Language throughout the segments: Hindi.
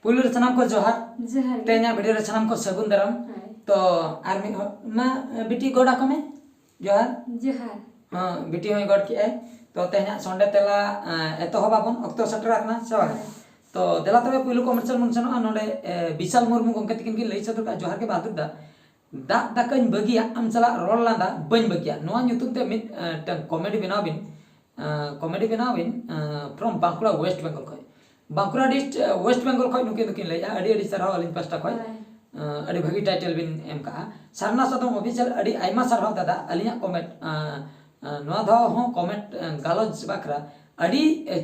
पुलु रे सनाम को जोहार जोहार तेना वीडियो रे सनाम को सगुन दरम तो आर मी मा बिटी गोड़ा को में जोहार जोहार हां बिटी होय गड के तो तेना संडे तेला एतो हबाबन अक्तो सटराकना सवा तो देला तबे पुलु कमर्शियल मुनसन नोडे विशाल मुर्मू गंके तिकिन की लई सदर का जोहार के बादुर दा दा दाकन बगिया आम चला रोल लांदा बन बगिया नोआ ᱧᱩᱛᱩᱢ ᱛᱮ ᱢᱤᱫ कॉमेडी बनाबिन फ्रॉम बांकुड़ा वेस्ट बेंगल खय बांकुड़ा डिस्ट्रिक्ट वेस्ट बेंगल खय नुके दुकिन लैया अडी अडी सरहाव अलिन पास्टा खय अडी भागी टाइटल बिन एम का सरना सदम ऑफिशियल अडी आइमा सरहाव दादा अलिया कमेंट नोआ द हो कमेंट गालोज बाकरा अडी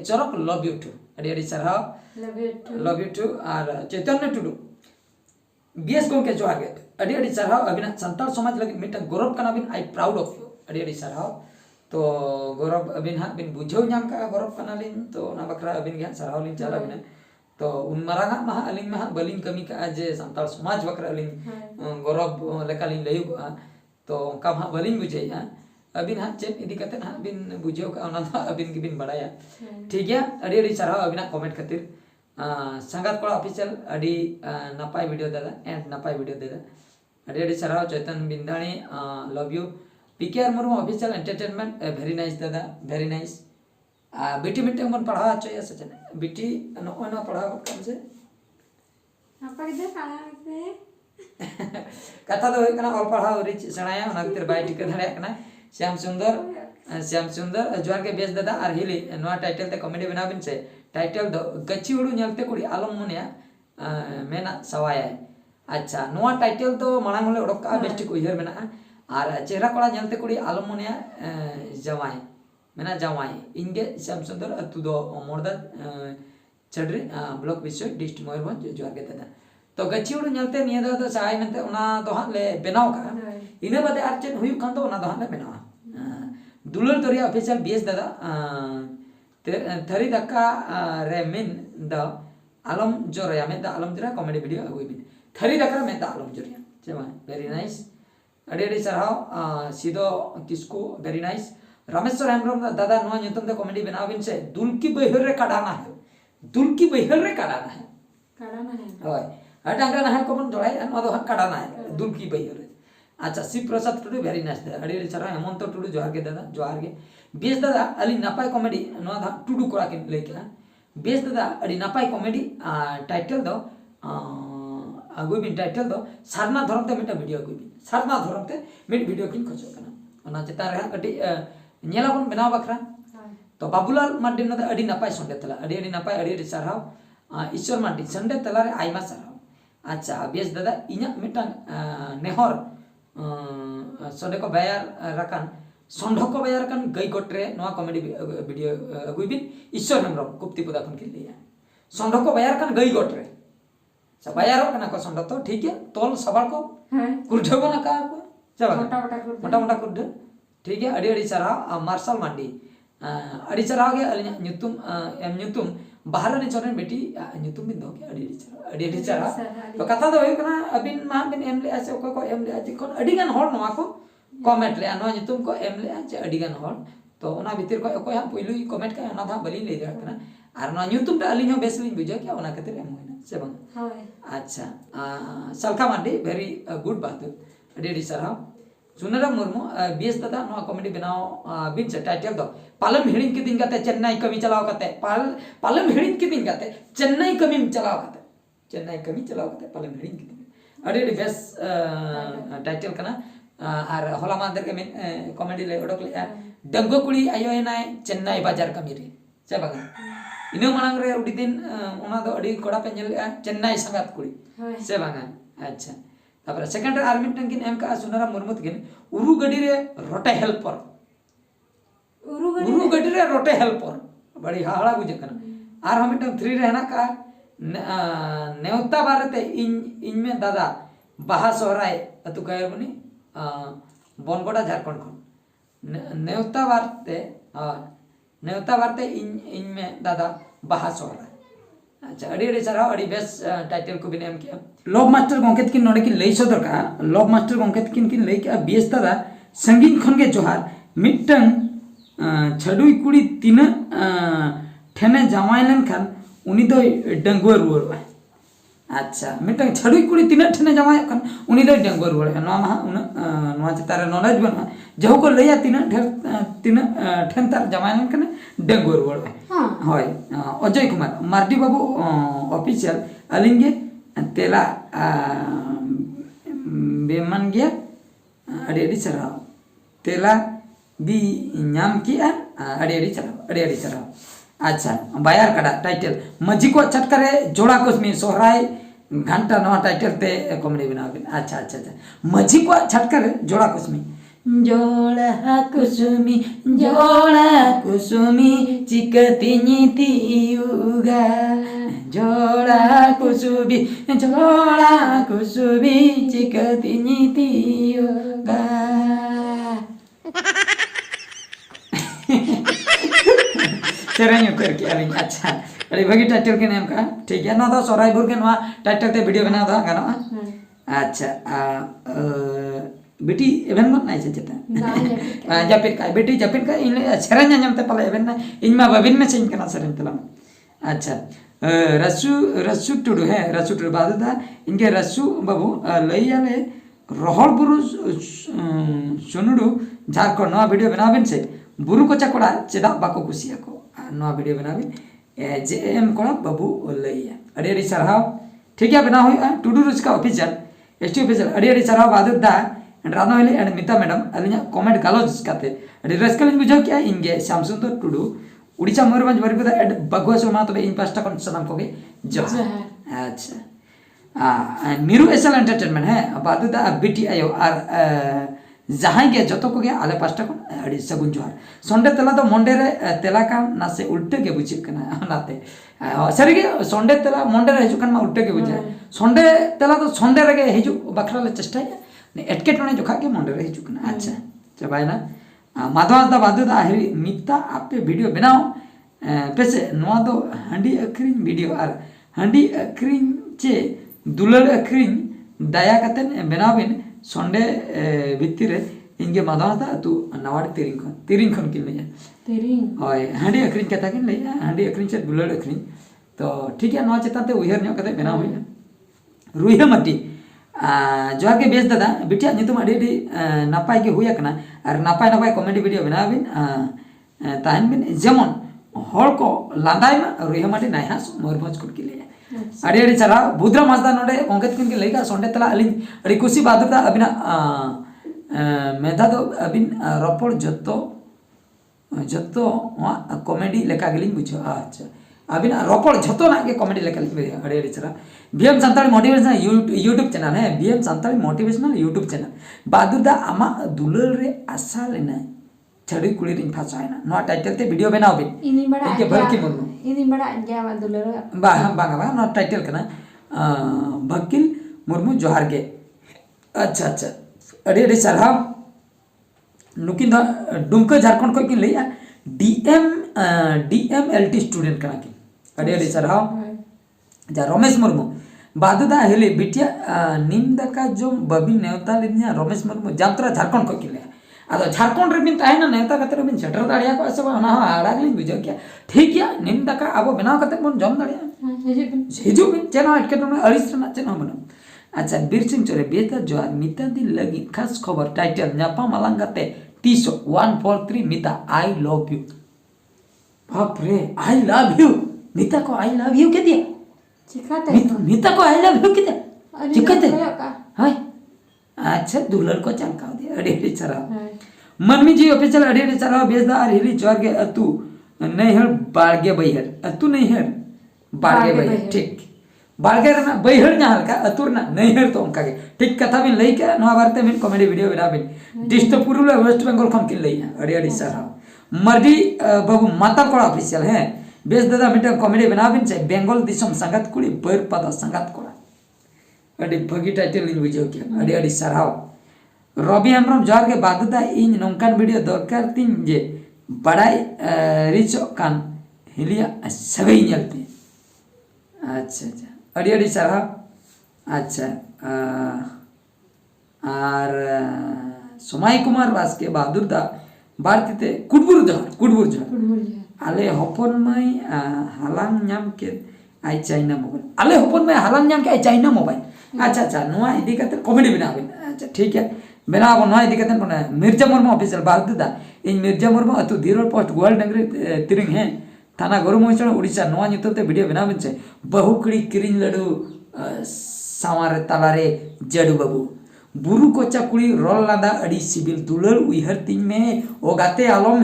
चरक लव यू टू अडी सरहाव लव यू टू और चैतन्य टुडू बीएस गोंके जोहार गे अडी अडी सरहाव अबिना संताल समाज लगे मिटा गौरव कना बिन आई प्राउड ऑफ यू अडी अडी सरहाव तो गौरव अबिन हा बिन बुझो नाम का गौरव कना लिन तो ना बकरा अबिन गे सरहाव लिन चला बिन तो उन मरागा महा अलिन महा बलिन कमी का जे संताल समाज बकरा अलिन गौरव लेका लिन लयु तो का हा बलिन बुझे अबिन हा चेन इदी कते हा बिन बुझो का ओना अबिन के बिन बड़ाया ठीक है अडी अडी सरहाव अबिना कमेंट खातिर संगात कोड़ा ऑफिशियल अडी नपाई वीडियो दादा एंड नपाई वीडियो दादा अडी अडी सरहाव चैतन बिंदाणी love you PKR Murmu official entertainment very nice दादा वेरी नाइस बेटी मिट्टे मन पढ़ा चाहिए सचन बेटी नो ना पढ़ा कम से apa kita paham कथा तो होय कना ऑल पढ़ा रिच सणाया ओना भीतर बाय टिक धड़या कना श्याम सुंदर जोर के बेस दादा और हिली नोआ टाइटल ते कॉमेडी बना बिन से टाइटल दो गच्ची उडू ñलते कुड़ी आलम मुनिया मेना सवाया अच्छा नोआ टाइटल तो मांग होले ओडक का बेस्ट को उहर मेना और चेहरा कोड़ा ñलते कुड़ी आलम मुनिया जवाई मेना जवाई इंगे श्याम सुंदर अतु दो मोरदा चड्री ब्लॉक विश्व डिस्ट्रिक्ट मयूरभंज जोर के दादा तो गच्ची उडू ñलते निया दो सहाय मेनते ओना दो हां ले बनाव का इने बादे आर चेन हुयु खान तो ओना दो हां ले बनावा दुलर तोरिया ऑफिशियल बीएस दादा थरी दक्का रे मिन द आलम जोरिया में द आलम जोरिया कॉमेडी वीडियो अगुई बिन थरी दक्का में द आलम जोरिया चेमा वेरी नाइस अडी अडी सरहाव सीधो किसको वेरी नाइस रामेश्वर हेमब्रम दादा नोआ ᱧᱩᱛᱩᱢ ते कॉमेडी बनाव बिन से दुलकी बहिर रे काडाना है होय डांगरा ना है को बन जोड़ाई न दो काडाना है दुलकी बहिर रे अच्छा शिव प्रसाद टुडू वेरी नाइस दादा अडी अडी सरहाव हेमंत टुडू जोहार के दादा जोहार के बेस दादा अली नापाई कॉमेडी नोआ दा टुडू कोड़ा के लेके बेस दादा अडी नापाई कॉमेडी टाइटल दो अगुई बिन टाइटल दो सरना धरम ते मिटा वीडियो अगुई बिन सरना धरम ते मिट वीडियो किन खोजो कना ओना चिता रे कटी नेला बन बनाव बखरा तो बाबूलाल मार्डी न अडी नापाई संडे तला अडी नापाई अडी सरहाव ईश्वर मार्डी संडे तला रे आइमा सरहाव अच्छा बेस दादा इना मिटा नेहर संडे को बायर रकान संडो को बायर रकान गई गोट्रे नोआ कॉमेडी वीडियो अगुई बिन ईश्वर हेमब्रम कुप्तीपुदा खन के लिया संडो को बायर रकान गई गोट्रे सब बायर कना को संडो तो ठीक है तोल सबार को कुर्ढे बना का को चला मोटा कुर्ढे ठीक है अडी अडी सरा मार्शल मांडी अडी सरा के अलिया ᱧᱩᱛᱩᱢ एम ᱧᱩᱛᱩᱢ बाहर ने चोरन बेटी ᱧᱩᱛᱩᱢ बिन दो के अडी सरा तो कथा दो होय कना अबिन मा बिन एम ले आसे को एम ले आज कोन अडी गान होर नोआ को कमेंट ले नोआ ᱧᱩᱛᱩᱢ को एम ले आज अडी गान होर तो ओना भीतर को कोय हम पहिलु कमेंट का ओना धा बली ले दे कना आर नोआ ᱧᱩᱛᱩᱢ टा अलिन बेस लिन बुझा के ओना खातिर एम होइना से बंग अच्छा सलका मांडी वेरी गुड बात अडी सरा सुनरा मुर्मू बीएस दादा नोआ कॉमेडी बनाओ बिन से टाइटल दो पालम हिड़िन के दिन गाते चेन्नई कमी चलाओ करते पालम हिड़िन के दिन गाते चेन्नई कमी चलाओ करते पालम हिड़िन के दिन अडी बेस टाइटल कना और होला मादर के कॉमेडी ले ओडक ले डंगो कुड़ी आयो नाय चेन्नई बाजार कमी रे से बागा इनो मांग रे उडी दिन ओना दो अडी कोड़ा पे नेल चेन्नई संगात कुड़ी से बागा अच्छा तापर सेकंड रे आर्मी टंकिन एम का सुनरा मुर्मू तकिन उरु गडी रे रोटे हेल्पर बड़ी हाड़ा बुझे कना आर हम मिटन 3 रे हना का नेवता बारते इन में दादा बाहा सोहराय अतु कायर बनी बनगोड़ा झारखंड खन नेवता बारते इन में दादा बाहा सोहराय अच्छा अड़ी सरा अड़ी बेस टाइटल को बिन एम किया लव मास्टर गोंके तकिन नोडे की लई सदर का लव मास्टर गोंके तकिन किन लई के बीएस दादा संगीन खन के जोहार मिटन छडुई कुड़ी तीना ठेने जावाय लेन खान उनी दो डंगुआ रुवर अच्छा मिटन छड़ुई कुड़ी तीना ठने जमाय कन उनी दो डंगो रुवाड़ नवा मा उना नवा चितारे नॉलेज बना जहु को लैया तीना ढेर तीना ठन तार जमाय कन डंगो रुवाड़ हां होय अजय कुमार मार्डी बाबू ऑफिशियल अलिंगे तेला बेमान गया अड़ी चरा तेला बी नाम किया अड़ी चरा अच्छा बायर कड़ा टाइटल मजी को छटकरे जोड़ा कुसमी सोहराय घंटा नवा टाइटल ते कॉमेडी बना अच्छा अच्छा अच्छा मजी को छटकरे जोड़ा कुसमी जोड़ा कुसुमी चिकती नीतियुगा जोड़ा कुसुमी चिकती नीतियुगा सेरेंग करके अली अच्छा अरे भगी टाइटल के नाम का ठीक है ना तो सोरायपुर के नवा टाइटल ते वीडियो बना दो गाना अच्छा बेटी एवेन मत नहीं चेता जापिर का बेटी जापिर का इन सेरेंग नामते पले एवेन ना इन मा बबिन में सेन कना सेरेंग तला अच्छा रसु टुडू है रसु टुडू बाददा इनके रसु बाबू लैयाले रोहल बुरु सुनुडू झारखंड नवा वीडियो बनाबिन से बुरु को चकोड़ा चेदा बाको कुसिया को नवा वीडियो बनाबिन जे एम कोड़ा बाबू लैया अड़ी अड़ी सरहाव ठीक है बना हुआ टुडू रुचका ऑफिशियल एसटी ऑफिशियल अड़ी अड़ी सरहाव बाददा रानो हेली एंड मिता मैडम अलिया कमेंट गालोज काते अड़ी रस्कलिन बुझाव किया इंगे श्यामसुंदर टुडू उड़ीसा मयूरभंज बरगुदा एड बगुआ सोमा तबे इन पास्टा कोन सलाम कोगे जोहार अच्छा मीरू एसएल एंटरटेनमेंट है बाददा बीटी आयो आर जहां के जतो को गया आले पास्टा कोन अड़ी सगुन जोहार संडे तेला तो मंडे रे तेला का नासे उल्टे के बुझे कना नाते सरी के संडे तेला मंडे रे हिजु कन मा उल्टे के बुझे संडे तेला तो संडे रे हिजु बखरा ले चेष्टा ने एटके टने जोखा के मंडे रे हिजु कना अच्छा चबाय ना माधवास दा बाददा हेरी मिता आपे वीडियो बनाओ पेसे नवा दो हंडी अखरिन वीडियो आर हंडी अखरिन चे दुलर अखरिन दया कतन बनाबिन संडे भित्तिरे इनके माधवास दा तू नवाड़ तिरिंग खन किन ले तिरिंग होय हंडी अखरिन कथा किन ले हंडी अखरिन चे दुलर अखरिन तो ठीक है नवा चेताते उहर न्यो कते बनाओ हुई रुइहा मट्टी जोहार के बेस दादा बिटिया नितुम अड़ी अड़ी नापाय के हुई कना और नापाय नापाय कॉमेडी वीडियो बनाबिन ताहन बिन जेमन हर को लांदाय मा रुइहा मट्टी नायहास मयूरभंज कुट के ले अड़ी अड़ी चला बुद्रा मासदा नोडे अंकित किन के लेगा संडे तला अलिन अड़ी कुसी बादुरदा अबिना मेधा दो अबिन रपड़ जत्तो कॉमेडी लेका गेलिन बुझो अच्छा अबिन रपड़ जत्तो ना के कॉमेडी लेका अड़ी अड़ी चला BM Santali motivational YouTube channel है BM Santali motivational YouTube channel बादुरदा आमा दुलर रे आशा लेना छड़ी कुड़ी रिंग फासायना नो टाइटल ते वीडियो बनाओ बिन इनी बड़ा इनके भलकी मुर्मू इनी बड़ा गया दुलर बा बांगा नो टाइटल कना भकिल मुर्मू जोहार के अच्छा अच्छा अड़ी अड़ी सरहाव नुकिन डुमका झारखंड को किन लैया डीएमएलटी स्टूडेंट कना की अड़ी अड़ी सरहाव जा रमेश मुर्मू बादुदा हेले बिटिया निम दका जो बबी नेवता लिन्या रमेश मुर्मू जात्रा झारखंड को किन अदो झारखंड रे बिन ताहेना नेता कते बिन सेटर दाड़िया को असबा ना आड़ा लिन बुझो क्या ठीक है निम दका आबो बनाव कते बन जम दाड़िया हिजु बिन चेना अटके न अरिस ना चेना बन अच्छा बीर सिंह चोरे बेता जोहार मिता दिन लगी खास खबर टाइटल न्यापा मलंगाते 143 मिता आई लव यू बाप रे आई लव यू मिता को आई लव यू के दिया चिकाते मिता को आई लव यू के दिया चिकाते हाय अच्छा दुलर को चमका दे अड़ी अड़ी चरा मनमी जी ऑफिशियल अड़ी अड़ी चरा बेजदा और हिली जोर के अतु नहीं हर बाड़गे बैहर अतु नहीं हर बाड़गे बैहर ठीक बाड़गे ना बैहर ना हल्का अतुर ना नहीं हर तो उनका के ठीक कथा में लई के नवा भारत में कॉमेडी वीडियो बना बिन डिस्टपुर वेस्ट बंगाल खम किन लई अड़ी अड़ी चरा मर्दी बाबू माता कोड़ा ऑफिशियल है बेस दादा मिटा कॉमेडी बना बिन से बंगाल दिसम संगत कुड़ी बर पदा संगत कोड़ा अड़ी भगी टाइटल इन बुझो क्या अड़ी अड़ी सरहाव रवि हेम्ब्रम जोहार के बाददा इन नोंकान वीडियो दरकार तीन जे बड़ाई रिचो कान हिलिया सगई नेलते अच्छा अच्छा अड़ी अड़ी सरहाव अच्छा आर सोमाई कुमार वास के बहादुर दा भारतीते कुडबुर जोहार आले हपन माई हालांग नाम के आई चाइना मोबाइल आले हपन में हालान नाम के आई चाइना मोबाइल अच्छा अच्छा नोआ इदी कते कॉमेडी बनाओ अच्छा ठीक है बनाओ नोआ इदी कते बना मिर्जा मुर्मू ऑफिशियल बागदा इन मिर्जा मुर्मू अतु धीरोल पोस्ट गोल डंगरी तिरिंग है थाना गुरु मोचन उड़ीसा नोआ नितते वीडियो बनाओ बिनसे बहु कड़ी किरिंग लडू सामारे तालारे जडू बाबू बुरु कोचा कुड़ी रोल लादा अड़ी सिबिल दुलर उइहर तिन में ओ गाते आलम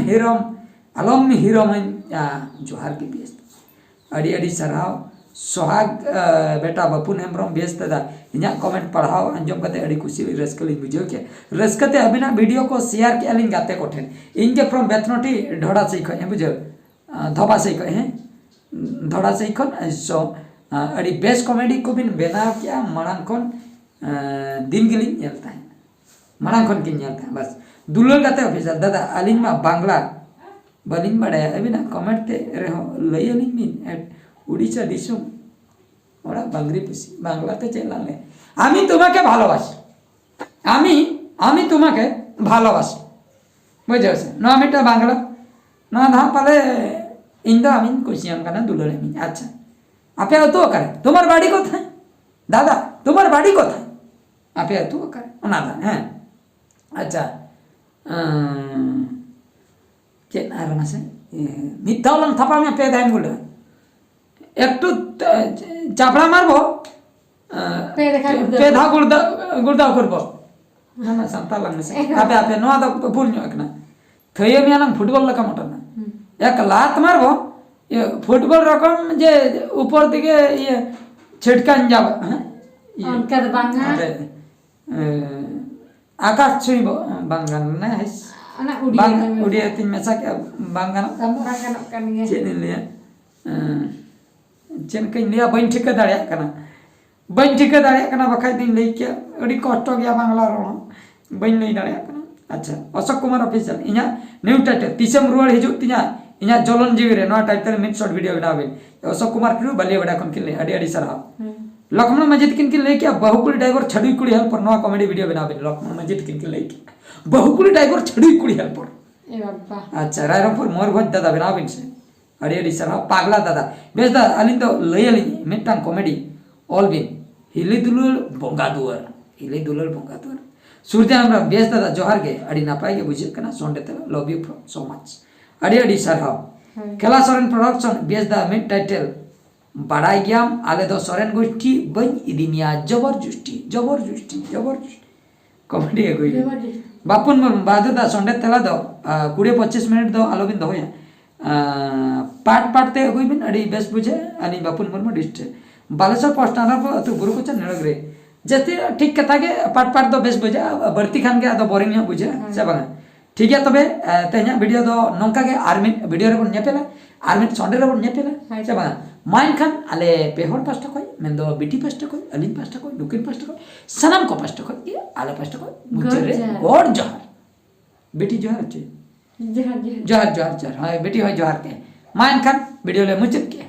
हिरम जोहार के बेस अड़ी अड़ी सराव सोहाग बेटा बपुन हेम्ब्रम बेस दादा इन्या कमेंट पढ़ाओ अंजम कते अड़ी खुशी रस्कली बुझो के रस्कते अबिना वीडियो को शेयर के अलिंग गाते कोठेन इनके फ्रॉम बेतनोटी ढोड़ा से खय बुझो धबा से खय हैं धोड़ा से खन सो अड़ी बेस कॉमेडी को बिन बेना क्या मरांग कोन दिन गिलिंग चलता है मरांग कोन किन चलता है बस दुलर गाते ऑफिसर दादा अलिंग मा बांग्ला बलिंग बड़े अभी ना कमेंट ते रहो लई अलिंग मिन एट उड़ीसा दिसुम ओरा बांग्री पुसी बांग्लाते चलाले आमी तुम्हें भालोबासी आमी तुम्हें भालोबासी बुझे से ना मिटा बांग्ला ना ना पाले इंदा आमीन कुशियाम का ना दुलर आमीन अच्छा आपे तो करे तुम्हार बाड़ी को था दादा तुम्हार बाड़ी को था आपे तो करे ना था हैं अच्छा चेन आरना से मिथावलन थापा में पे दाइन बोले একটু চাপড়া মারবো পেধা গুড়দাও করবো না না সান্তাল লাগছে আপে আপে নোয়া দাও ভুল নিও একনা থইয়ে মিয়ালাম ফুটবল লেখা মোটা না এক লাত মারবো ফুটবল রকম যে উপর দিকে ইয়ে ছিটকান যাবে হ্যাঁ আকাশ ছুঁইব বাঙ্গান না উড়িয়া তিন মেসা বাঙ্গান চেনে লিয়া चेन कहीं लिया बन ठिका दाड़िया बखाई दिन लई के अड़ी कष्ट गया बांग्ला रोण बन लई दाड़िया अच्छा अशोक कुमार ऑफिशियल इना न्यू टाइटल तीसम रुआड़ हिजु तिना इना जलन जीवी रे नो टाइटल मिड शॉर्ट वीडियो बनाबे अशोक कुमार किरु बलिया बड़ा कोन किले अड़ी अड़ी सराव लक्ष्मण मजिद किन के लेके बहुकुड़ी ड्राइवर छड़ी कुड़ी हेल्प पर नो कॉमेडी वीडियो बनाबे लक्ष्मण मजिद किन के लेके बहुकुड़ी ड्राइवर छड़ी कुड़ी हेल्प पर ए बाबा अच्छा रायरंगपुर मोरभंज दादा बनाबे से अड़ी अड़ी सराव पागला दादा बेस दादा अलिन तो लई अलिन मिटांग कॉमेडी ऑल बिन हिली दुलुल बोंगा दुआर सूर्य हमरा बेस दादा जोहार के अड़ी नापाय के बुझे कना सोंडे तला लव यू सो मच अड़ी अड़ी सराव खेला सोरेन प्रोडक्शन बेस दा मिड टाइटल बड़ाई गयाम आले दो सोरेन गोष्ठी बन इदिमिया जबरदस्ती कॉमेडी है कोई बापुन मुर्मू बहादुर दा सोंडे तला दो 20-25 मिनट दो आलोबिन दो होया पाट ते हुई बिन अड़ी बेस बुझे अली बापुन मुर्मू डिस्ट बालेश्वर पोस्ट आना तो गुरु को चल नड़गरे जैसे ठीक कथा के पाट दो बेस बुझे बढ़ती खान के आदो बोरिंग हो बुझे से बांगा ठीक है तबे तेना वीडियो दो नोंका के आर्मी वीडियो रे बन नेपेला आर्मी संडे रे बन नेपेला से बांगा माइन खान आले पेहर पास्टा कोई मेंदो बीटी पास्टा कोई अलिन पास्टा कोई दुकिन पास्टा कोई सनम को पास्टा कोई ये आले पास्टा कोई मुझे रे गॉड जोहार बेटी जोहार अच्छे जोहार हाँ बेटी हो जोहार के माइन खान वीडियो ले मुझे के